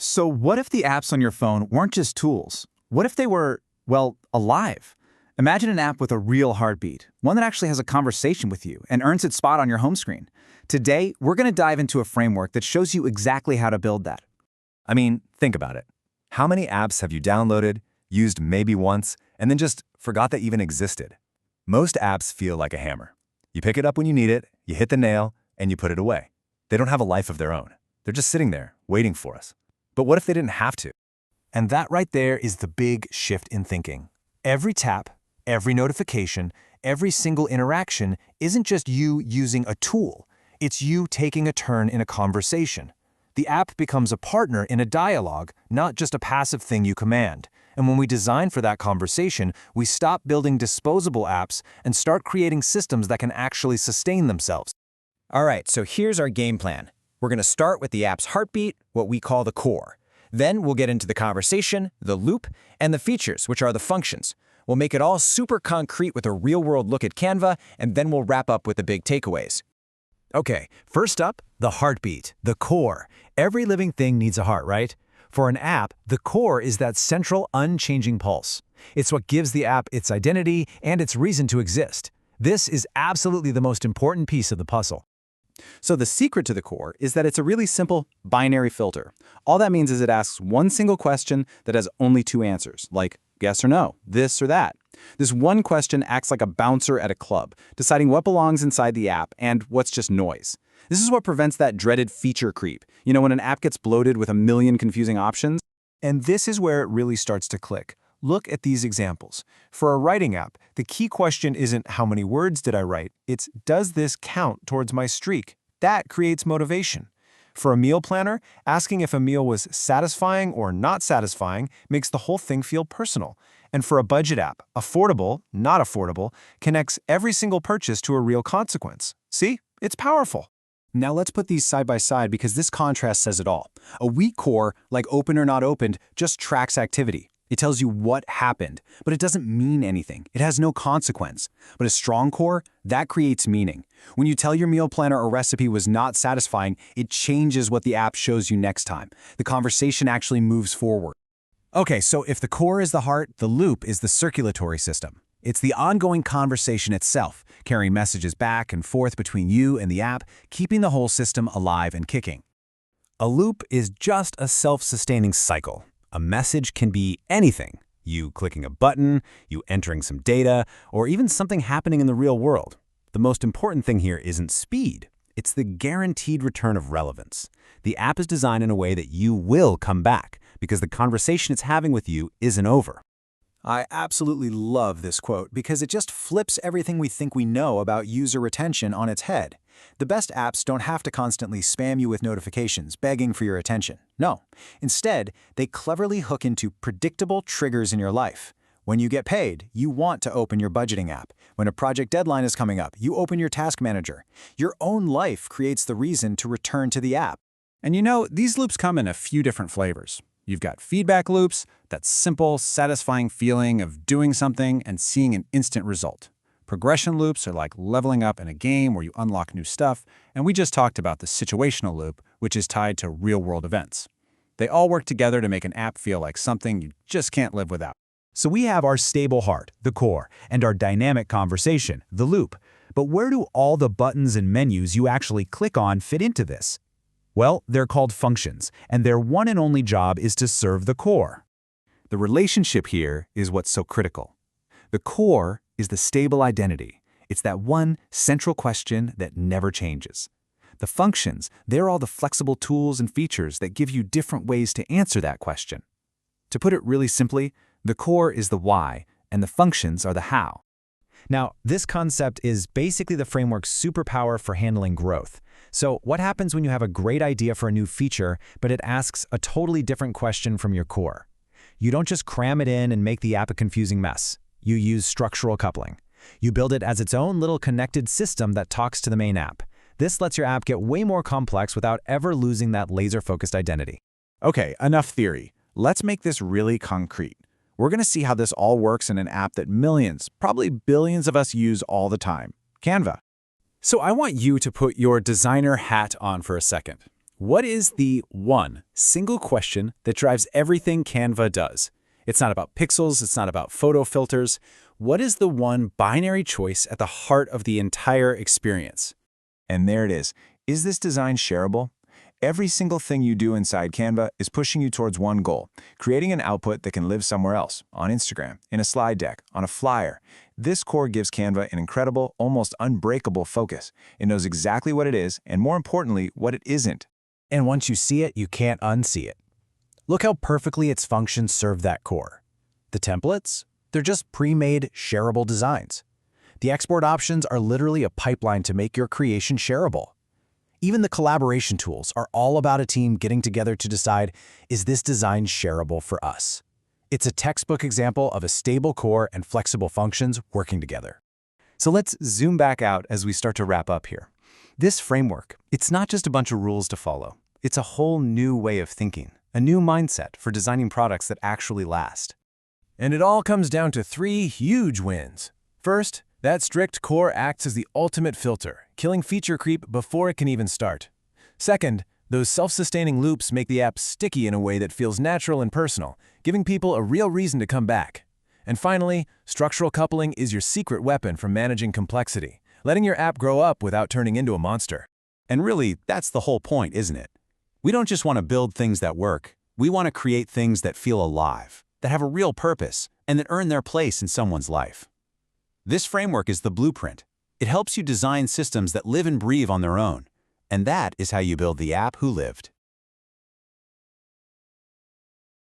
So what if the apps on your phone weren't just tools? What if they were, well, alive? Imagine an app with a real heartbeat, one that actually has a conversation with you and earns its spot on your home screen. Today, we're going to dive into a framework that shows you exactly how to build that. I mean, think about it. How many apps have you downloaded, used maybe once, and then just forgot they even existed? Most apps feel like a hammer. You pick it up when you need it, you hit the nail, and you put it away. They don't have a life of their own. They're just sitting there, waiting for us. But what if they didn't have to? And that right there is the big shift in thinking. Every tap, every notification, every single interaction isn't just you using a tool. It's you taking a turn in a conversation. The app becomes a partner in a dialogue, not just a passive thing you command. And when we design for that conversation, we stop building disposable apps and start creating systems that can actually sustain themselves. All right, so here's our game plan. We're going to start with the app's heartbeat, what we call the core. Then we'll get into the conversation, the loop, and the features, which are the functions. We'll make it all super concrete with a real-world look at Canva, and then we'll wrap up with the big takeaways. Okay, first up, the heartbeat, the core. Every living thing needs a heart, right? For an app, the core is that central, unchanging pulse. It's what gives the app its identity and its reason to exist. This is absolutely the most important piece of the puzzle. So the secret to the core is that it's a really simple binary filter. All that means is it asks one single question that has only two answers, like yes or no, this or that. This one question acts like a bouncer at a club, deciding what belongs inside the app and what's just noise. This is what prevents that dreaded feature creep. You know, when an app gets bloated with a million confusing options? And this is where it really starts to click. Look at these examples. For a writing app, the key question isn't how many words did I write, it's does this count towards my streak? That creates motivation. For a meal planner, asking if a meal was satisfying or not satisfying makes the whole thing feel personal. And for a budget app, affordable, not affordable, connects every single purchase to a real consequence. See? It's powerful. Now let's put these side by side because this contrast says it all. A weak core, like open or not opened, just tracks activity. It tells you what happened, but it doesn't mean anything. It has no consequence. But a strong core, that creates meaning. When you tell your meal planner a recipe was not satisfying, it changes what the app shows you next time. The conversation actually moves forward. Okay, so if the core is the heart, the loop is the circulatory system. It's the ongoing conversation itself, carrying messages back and forth between you and the app, keeping the whole system alive and kicking. A loop is just a self-sustaining cycle. A message can be anything. You clicking a button, you entering some data, or even something happening in the real world. The most important thing here isn't speed. It's the guaranteed return of relevance. The app is designed in a way that you will come back because the conversation it's having with you isn't over. I absolutely love this quote because it just flips everything we think we know about user retention on its head. The best apps don't have to constantly spam you with notifications, begging for your attention. No. Instead, they cleverly hook into predictable triggers in your life. When you get paid, you want to open your budgeting app. When a project deadline is coming up, you open your task manager. Your own life creates the reason to return to the app. And you know, these loops come in a few different flavors. You've got feedback loops, that simple, satisfying feeling of doing something and seeing an instant result. Progression loops are like leveling up in a game where you unlock new stuff, and we just talked about the situational loop, which is tied to real-world events. They all work together to make an app feel like something you just can't live without. So we have our stable heart, the core, and our dynamic conversation, the loop. But where do all the buttons and menus you actually click on fit into this? Well, they're called functions, and their one and only job is to serve the core. The relationship here is what's so critical. The core is the stable identity. It's that one central question that never changes. The functions, they're all the flexible tools and features that give you different ways to answer that question. To put it really simply, the core is the why, and the functions are the how. Now, this concept is basically the framework's superpower for handling growth. So what happens when you have a great idea for a new feature, but it asks a totally different question from your core? You don't just cram it in and make the app a confusing mess. You use structural coupling. You build it as its own little connected system that talks to the main app. This lets your app get way more complex without ever losing that laser-focused identity. Okay, enough theory. Let's make this really concrete. We're going to see how this all works in an app that millions, probably billions of us use all the time, Canva. So I want you to put your designer hat on for a second. What is the one single question that drives everything Canva does? It's not about pixels, it's not about photo filters. What is the one binary choice at the heart of the entire experience? And there it is. Is this design shareable? Every single thing you do inside Canva is pushing you towards one goal, creating an output that can live somewhere else, on Instagram, in a slide deck, on a flyer. This core gives Canva an incredible, almost unbreakable focus. It knows exactly what it is, and more importantly, what it isn't. And once you see it, you can't unsee it. Look how perfectly its functions serve that core. The templates? They're just pre-made, shareable designs. The export options are literally a pipeline to make your creation shareable. Even the collaboration tools are all about a team getting together to decide, is this design shareable for us? It's a textbook example of a stable core and flexible functions working together. So let's zoom back out as we start to wrap up here. This framework, it's not just a bunch of rules to follow. It's a whole new way of thinking, a new mindset for designing products that actually last. And it all comes down to 3 huge wins. First, that strict core acts as the ultimate filter, killing feature creep before it can even start. Second, those self-sustaining loops make the app sticky in a way that feels natural and personal, giving people a real reason to come back. And finally, structural coupling is your secret weapon for managing complexity, letting your app grow up without turning into a monster. And really, that's the whole point, isn't it? We don't just want to build things that work. We want to create things that feel alive, that have a real purpose, and that earn their place in someone's life. This framework is the blueprint. It helps you design systems that live and breathe on their own. And that is how you build the app who lived.